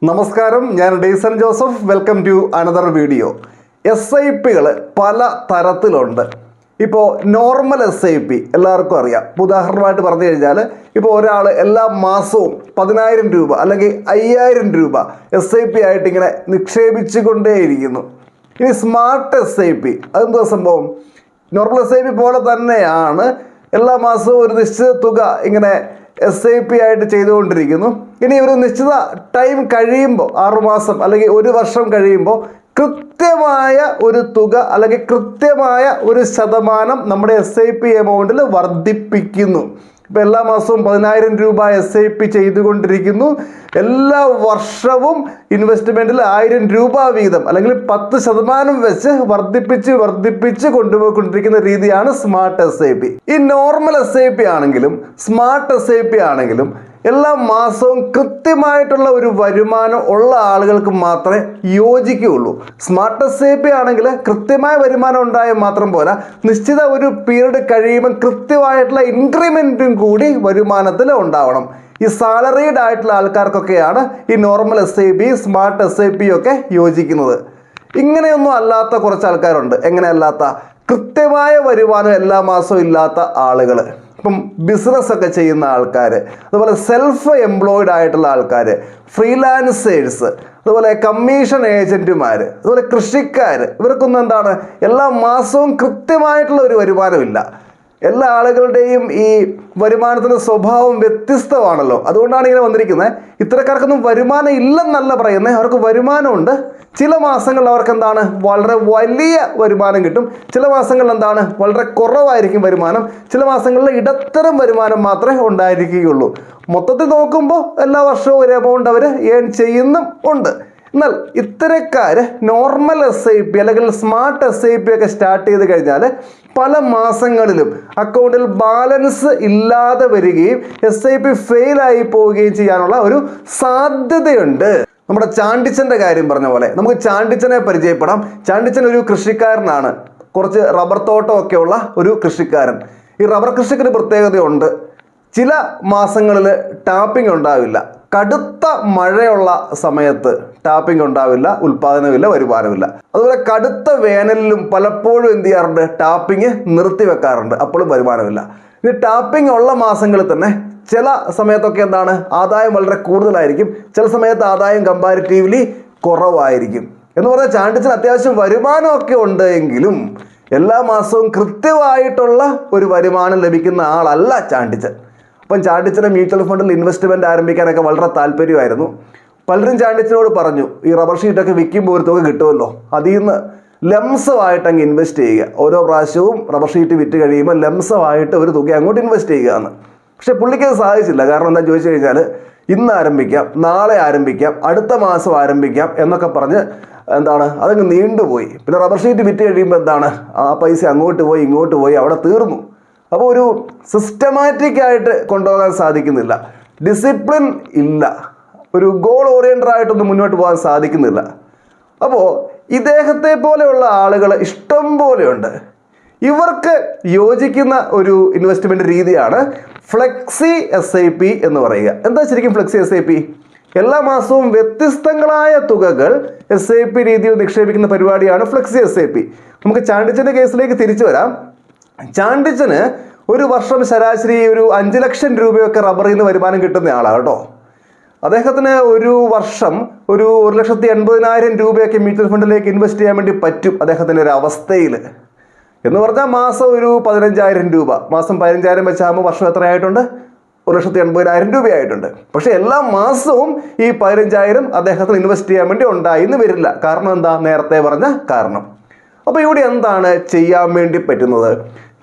നമസ്കാരം, ഞാൻ Dayson Joseph. Welcome to another video. SIPകൾ പല തരത്തിലുണ്ട്. ഇപ്പോൾ നോർമൽ SIP എല്ലാവർക്കും അറിയാം. ഉദാഹരണമായിട്ട് പറഞ്ഞു കഴിഞ്ഞാൽ ഇപ്പോൾ ഒരാൾ എല്ലാ മാസവും 10,000 രൂപ അല്ലെങ്കിൽ 5,000 രൂപ SIP ആയിട്ട് ഇങ്ങനെ നിക്ഷേപിച്ചു കൊണ്ടേയിരിക്കുന്നു. ഇനി സ്മാർട്ട് SIP അതെന്താ സംഭവം? നോർമൽ SIP പോലെ തന്നെയാണ്, എല്ലാ മാസവും ഒരു നിശ്ചിത തുക ഇങ്ങനെ SIP ആയിട്ട് ചെയ്തുകൊണ്ടിരിക്കുന്നു. ഇനി ഒരു നിശ്ചിത ടൈം കഴിയുമ്പോൾ, 6 മാസം അല്ലെങ്കിൽ 1 വർഷം കഴിയുമ്പോൾ കൃത്യമായ ഒരു തുക അല്ലെങ്കിൽ കൃത്യമായ ഒരു ശതമാനം നമ്മുടെ SIP എമൗണ്ടിൽ വർദ്ധിപ്പിക്കുന്നു. ഇപ്പോൾ എല്ലാ മാസവും 10,000 രൂപ SIP ചെയ്തുകൊണ്ടിരിക്കുന്നു. എല്ലാ വർഷവും ഇൻവെസ്റ്റ്മെൻറ്റിൽ 1000 രൂപ വീതം അല്ലെങ്കിൽ 10% വെച്ച് വർദ്ധിപ്പിച്ച് കൊണ്ടുപോയിക്കൊണ്ടിരിക്കുന്ന രീതിയാണ് സ്മാർട്ട് SIP. ഈ നോർമൽ SIP ആണെങ്കിലും സ്മാർട്ട് SIP ആണെങ്കിലും എല്ലാ മാസവും കൃത്യമായിട്ടുള്ള ഒരു വരുമാനം ഉള്ള ആളുകൾക്ക് മാത്രമേ യോജിക്കുകയുള്ളൂ. സ്മാർട്ട് SIP ആണെങ്കിൽ കൃത്യമായ വരുമാനം ഉണ്ടായാൽ മാത്രം പോരാ, നിശ്ചിത ഒരു പീരീഡ് കഴിയുമ്പോൾ കൃത്യമായിട്ടുള്ള ഇൻക്രിമെൻറ്റും കൂടി വരുമാനത്തിൽ ഉണ്ടാവണം. ഈ സാലറീഡ് ആയിട്ടുള്ള ആൾക്കാർക്കൊക്കെയാണ് ഈ നോർമൽ SIP സ്മാർട്ട് SIP ഒക്കെ യോജിക്കുന്നത്. ഇങ്ങനെയൊന്നും അല്ലാത്ത കുറച്ച് ആൾക്കാരുണ്ട്. എങ്ങനെയല്ലാത്ത? കൃത്യമായ വരുമാനം എല്ലാ മാസവും ഇല്ലാത്ത ആളുകൾ, ഇപ്പം ബിസിനസ്സൊക്കെ ചെയ്യുന്ന ആൾക്കാർ, അതുപോലെ സെൽഫ് എംപ്ലോയിഡ് ആയിട്ടുള്ള ആൾക്കാർ, ഫ്രീലാൻസേഴ്സ്, അതുപോലെ കമ്മീഷൻ ഏജൻറ്റുമാർ, അതുപോലെ കൃഷിക്കാർ, ഇവർക്കൊന്നും എന്താണ് എല്ലാ മാസവും കൃത്യമായിട്ടുള്ള ഒരു വരുമാനമില്ല. എല്ലാ ആളുകളുടെയും ഈ വരുമാനത്തിൻ്റെ സ്വഭാവം വ്യത്യസ്തമാണല്ലോ. അതുകൊണ്ടാണ് ഇങ്ങനെ വന്നിരിക്കുന്നത്. ഇത്തരക്കാർക്കൊന്നും വരുമാനം ഇല്ലെന്നല്ല പറയുന്നത്, അവർക്ക് വരുമാനമുണ്ട്. ചില മാസങ്ങളിൽ അവർക്ക് എന്താണ് വളരെ വലിയ വരുമാനം കിട്ടും, ചില മാസങ്ങളിൽ എന്താണ് വളരെ കുറവായിരിക്കും വരുമാനം, ചില മാസങ്ങളിൽ ഇടത്തരം വരുമാനം മാത്രമേ ഉണ്ടായിരിക്കുകയുള്ളൂ. മൊത്തത്തിൽ നോക്കുമ്പോൾ എല്ലാ വർഷവും ഒരു എമൗണ്ട് അവർ ഏൺ ചെയ്യുന്നും ഉണ്ട്. എന്നാൽ ഇത്തരക്കാർ നോർമൽ SIP അല്ലെങ്കിൽ സ്മാർട്ട് SIP ഒക്കെ സ്റ്റാർട്ട് ചെയ്ത് കഴിഞ്ഞാൽ പല മാസങ്ങളിലും അക്കൗണ്ടിൽ ബാലൻസ് ഇല്ലാതെ വരികയും SIP ഫെയിലായി പോവുകയും ചെയ്യാനുള്ള ഒരു സാധ്യതയുണ്ട്. നമ്മുടെ ചാണ്ടിച്ചൻ്റെ കാര്യം പറഞ്ഞ പോലെ നമുക്ക് ചാണ്ടിച്ചനെ പരിചയപ്പെടാം. ചാണ്ടിച്ചൻ ഒരു കൃഷിക്കാരനാണ്, കുറച്ച് റബ്ബർ തോട്ടമൊക്കെ ഉള്ള ഒരു കൃഷിക്കാരൻ. ഈ റബ്ബർ കൃഷിക്ക് ഒരു പ്രത്യേകതയുണ്ട്. ചില മാസങ്ങളിൽ ടാപ്പിംഗ് ഉണ്ടാവില്ല. കടുത്ത മഴയുള്ള സമയത്ത് ടാപ്പിംഗ് ഉണ്ടാവില്ല, ഉൽപ്പാദനമില്ല, വരുമാനമില്ല. അതുപോലെ കടുത്ത വേനലിലും പലപ്പോഴും എന്ത് ചെയ്യാറുണ്ട്? ടാപ്പിംഗ് നിർത്തിവെക്കാറുണ്ട്, അപ്പോഴും വരുമാനമില്ല. ഇനി ടാപ്പിംഗ് ഉള്ള മാസങ്ങളിൽ തന്നെ ചില സമയത്തൊക്കെ എന്താണ് ആദായം വളരെ കൂടുതലായിരിക്കും, ചില സമയത്ത് ആദായം കമ്പാരിറ്റീവ്ലി കുറവായിരിക്കും. എന്ന് പറഞ്ഞാൽ ചാണ്ടിച്ചൻ അത്യാവശ്യം വരുമാനമൊക്കെ ഉണ്ട് എങ്കിലും എല്ലാ മാസവും കൃത്യമായിട്ടുള്ള ഒരു വരുമാനം ലഭിക്കുന്ന ആളല്ല ചാണ്ടിച്ചൻ. അപ്പം ചാണ്ടിച്ചന് മ്യൂച്വൽ ഫണ്ടിൽ ഇൻവെസ്റ്റ്മെൻറ്റ് ആരംഭിക്കാനൊക്കെ വളരെ താല്പര്യമായിരുന്നു. പലരും ചാണ്ടിച്ചനോട് പറഞ്ഞു, ഈ റബ്ബർ ഷീറ്റൊക്കെ വിൽക്കുമ്പോൾ ഒരു തുക കിട്ടുമല്ലോ, അതിൽ നിന്ന് ലംസമായിട്ട് അങ്ങ് ഇൻവെസ്റ്റ് ചെയ്യുക. ഓരോ പ്രാവശ്യവും റബ്ബർ ഷീറ്റ് വിറ്റ് കഴിയുമ്പോൾ ലംസമായിട്ട് ഒരു തുക അങ്ങോട്ട് ഇൻവെസ്റ്റ് ചെയ്യുക എന്ന്. പക്ഷേ പുള്ളിക്ക് അത് സാധിച്ചില്ല. കാരണം എന്താ ചോദിച്ചു കഴിഞ്ഞാൽ, ഇന്ന് ആരംഭിക്കാം, നാളെ ആരംഭിക്കാം, അടുത്ത മാസം ആരംഭിക്കാം എന്നൊക്കെ പറഞ്ഞ് എന്താണ് അതങ്ങ് നീണ്ടുപോയി. പിന്നെ റബ്ബർ ഷീറ്റ് വിറ്റ് കഴിയുമ്പോൾ എന്താണ് ആ പൈസ അങ്ങോട്ട് പോയി ഇങ്ങോട്ട് പോയി അവിടെ തീർന്നു. അപ്പോൾ ഒരു സിസ്റ്റമാറ്റിക് ആയിട്ട് കൊണ്ടുപോകാൻ സാധിക്കുന്നില്ല, ഡിസിപ്ലിൻ ഇല്ല, ഒരു ഗോൾ ഓറിയൻറ്റഡ് ആയിട്ടൊന്നും മുന്നോട്ട് പോകാൻ സാധിക്കുന്നില്ല. അപ്പോൾ ഇദ്ദേഹത്തെ പോലെയുള്ള ആളുകൾ ഇഷ്ടം പോലെയുണ്ട്. ഇവർക്ക് യോജിക്കുന്ന ഒരു ഇൻവെസ്റ്റ്മെൻറ്റ് രീതിയാണ് ഫ്ലെക്സി SIP എന്ന് പറയുക. എന്താ ശരിക്കും ഫ്ലെക്സി SIP? എല്ലാ മാസവും വ്യത്യസ്തങ്ങളായ തുകകൾ SIP രീതിയിൽ നിക്ഷേപിക്കുന്ന പരിപാടിയാണ് ഫ്ലെക്സി SIP. നമുക്ക് ചാണ്ടിച്ചൻ്റെ കേസിലേക്ക് തിരിച്ചു വരാം. ചാണ്ടിച്ചന് ഒരു വർഷം ശരാശരി ഒരു 5 ലക്ഷം രൂപയൊക്കെ റബ്ബറിൽ നിന്ന് വരുമാനം കിട്ടുന്ന ആളാണ് കേട്ടോ. അദ്ദേഹത്തിന് ഒരു വർഷം ഒരു 1,80,000 രൂപയൊക്കെ മ്യൂച്വൽ ഫണ്ടിലേക്ക് ഇൻവെസ്റ്റ് ചെയ്യാൻ വേണ്ടി പറ്റും അദ്ദേഹത്തിൻ്റെ ഒരു അവസ്ഥയിൽ. എന്ന് പറഞ്ഞാൽ മാസം ഒരു 15,000 രൂപ, മാസം 15,000 വെച്ചാകുമ്പോൾ വർഷം എത്രയായിട്ടുണ്ട്? 1,80,000 രൂപയായിട്ടുണ്ട്. പക്ഷേ എല്ലാ മാസവും ഈ 15,000 അദ്ദേഹത്തിന് ഇൻവെസ്റ്റ് ചെയ്യാൻ വേണ്ടി ഉണ്ടായിന്ന് വരില്ല. കാരണം എന്താ? നേരത്തെ പറഞ്ഞ കാരണം. അപ്പോൾ ഇവിടെ എന്താണ് ചെയ്യാൻ വേണ്ടി പറ്റുന്നത്?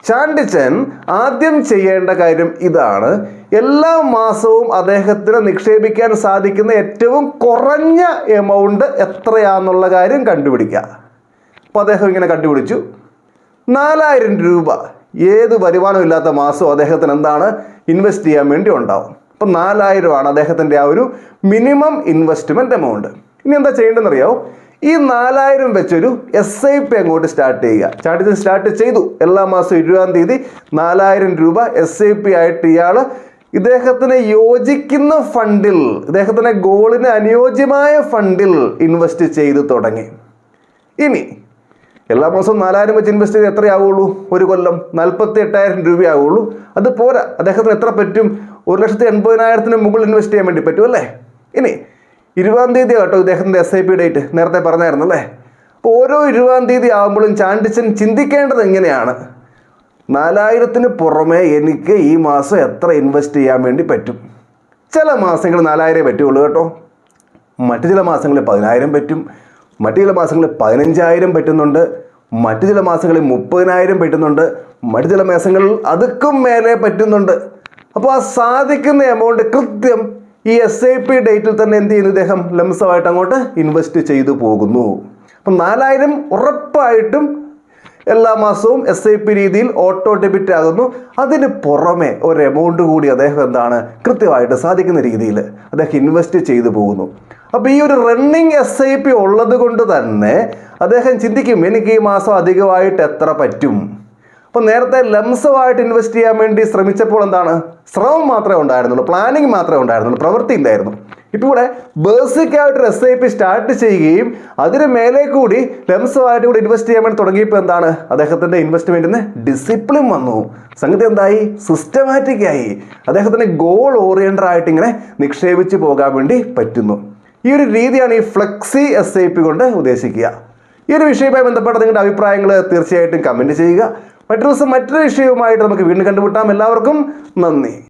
ചാണ്ടിച്ചൻ ആദ്യം ചെയ്യേണ്ട കാര്യം ഇതാണ്. എല്ലാ മാസവും അദ്ദേഹത്തിന് നിക്ഷേപിക്കാൻ സാധിക്കുന്ന ഏറ്റവും കുറഞ്ഞ എമൗണ്ട് എത്രയാണെന്നുള്ള കാര്യം കണ്ടുപിടിക്കുക. അപ്പോൾ അദ്ദേഹം ഇങ്ങനെ കണ്ടുപിടിച്ചു. 4,000 രൂപ ഏത് വരുമാനമില്ലാത്ത മാസവും അദ്ദേഹത്തിന് എന്താണ് ഇൻവെസ്റ്റ് ചെയ്യാൻ വേണ്ടി ഉണ്ടാവും. അപ്പം 4,000 അദ്ദേഹത്തിൻ്റെ ആ ഒരു മിനിമം ഇൻവെസ്റ്റ്മെൻറ്റ് എമൗണ്ട്. ഇനി എന്താ ചെയ്യേണ്ടതെന്നറിയാമോ? ഈ 4,000 വെച്ചൊരു SIP അങ്ങോട്ട് സ്റ്റാർട്ട് ചെയ്യുക. ചാണ്ടിച്ചൻ സ്റ്റാർട്ട് ചെയ്തു. എല്ലാ മാസവും 20-ാം തീയതി 4,000 രൂപ SIP ആയിട്ട് ഇയാൾ ഇദ്ദേഹത്തിന് യോജിക്കുന്ന ഫണ്ടിൽ, ഇദ്ദേഹത്തിന് ഗോളിന് അനുയോജ്യമായ ഫണ്ടിൽ ഇൻവെസ്റ്റ് ചെയ്ത് തുടങ്ങി. ഇനി എല്ലാ മാസവും 4000 വെച്ച് ഇൻവെസ്റ്റ് ചെയ്ത് എത്രയാവുള്ളൂ? ഒരു കൊല്ലം 48,000 രൂപയാവുള്ളൂ. അത് പോരാ. അദ്ദേഹത്തിന് എത്ര പറ്റും? 1,80,000 മുകളിൽ ഇൻവെസ്റ്റ് ചെയ്യാൻ വേണ്ടി പറ്റും അല്ലേ? ഇനി 20-ാം തീയതി കേട്ടോ ഇദ്ദേഹത്തിൻ്റെ SIP ഡേറ്റ്, നേരത്തെ പറഞ്ഞായിരുന്നു അല്ലേ? അപ്പോൾ ഓരോ 20-ാം തീയതി ആകുമ്പോഴും ചാണ്ടിച്ചൻ ചിന്തിക്കേണ്ടത് എങ്ങനെയാണ്? 4,000 പുറമെ എനിക്ക് ഈ മാസം എത്ര ഇൻവെസ്റ്റ് ചെയ്യാൻ വേണ്ടി പറ്റും? ചില മാസങ്ങൾ 4,000 പറ്റുള്ളൂ കേട്ടോ. മറ്റു ചില മാസങ്ങളിൽ 10,000 പറ്റും, മറ്റു ചില മാസങ്ങളിൽ 15,000 പറ്റുന്നുണ്ട്, മറ്റു ചില മാസങ്ങളിൽ 30,000 പറ്റുന്നുണ്ട്, മറ്റു ചില മാസങ്ങളിൽ അതുക്കും മേലെ പറ്റുന്നുണ്ട്. അപ്പോൾ ആ സാധിക്കുന്ന എമൗണ്ട് കൃത്യം ഈ SIP ഡേറ്റിൽ തന്നെ എന്ത് ചെയ്യുന്നു? ഇദ്ദേഹം ലംസമായിട്ട് അങ്ങോട്ട് ഇൻവെസ്റ്റ് ചെയ്തു പോകുന്നു. അപ്പം 4,000 ഉറപ്പായിട്ടും എല്ലാ മാസവും SIP രീതിയിൽ ഓട്ടോ ഡെബിറ്റ് ആകുന്നു. അതിന് പുറമെ ഒരു എമൗണ്ട് കൂടി അദ്ദേഹം എന്താണ് കൃത്യമായിട്ട് സാധിക്കുന്ന രീതിയിൽ അദ്ദേഹം ഇൻവെസ്റ്റ് ചെയ്തു പോകുന്നു. അപ്പോൾ ഈ ഒരു റണ്ണിങ് SIP ഉള്ളത് കൊണ്ട് തന്നെ അദ്ദേഹം ചിന്തിക്കും, എനിക്ക് ഈ മാസം അധികമായിട്ട് എത്ര പറ്റും. അപ്പോൾ നേരത്തെ ലംസമായിട്ട് ഇൻവെസ്റ്റ് ചെയ്യാൻ വേണ്ടി ശ്രമിച്ചപ്പോൾ എന്താണ്, ശ്രമം മാത്രമേ ഉണ്ടായിരുന്നുള്ളൂ, പ്ലാനിങ് മാത്രമേ ഉണ്ടായിരുന്നുള്ളൂ, പ്രവൃത്തി ഇല്ലായിരുന്നു. ഇപ്പോൾ ഇവിടെ ബേസിക് ആയിട്ടൊരു SIP സ്റ്റാർട്ട് ചെയ്യുകയും അതിന് മേലെ കൂടി ലംസമായിട്ട് കൂടി ഇൻവെസ്റ്റ് ചെയ്യാൻ വേണ്ടി തുടങ്ങിയപ്പോൾ എന്താണ്, അദ്ദേഹത്തിൻ്റെ ഇൻവെസ്റ്റ്മെൻറ്റിന് ഡിസിപ്ലിൻ വന്നു. സംഗതി എന്തായി? സിസ്റ്റമാറ്റിക് ആയി. അദ്ദേഹത്തിന് ഗോൾ ഓറിയൻറ്റഡ് ആയിട്ട് ഇങ്ങനെ നിക്ഷേപിച്ച് പോകാൻ വേണ്ടി പറ്റുന്നു. ഈ ഒരു രീതിയാണ് ഈ ഫ്ലെക്സി SIP കൊണ്ട് ഉദ്ദേശിക്കുക. ഈ ഒരു വിഷയവുമായി ബന്ധപ്പെട്ട നിങ്ങളുടെ അഭിപ്രായങ്ങൾ തീർച്ചയായിട്ടും കമൻറ്റ് ചെയ്യുക. മറ്റൊരു ദിവസം മറ്റൊരു വിഷയവുമായിട്ട് നമുക്ക് വീണ്ടും കണ്ടുമുട്ടാം. എല്ലാവർക്കും നന്ദി.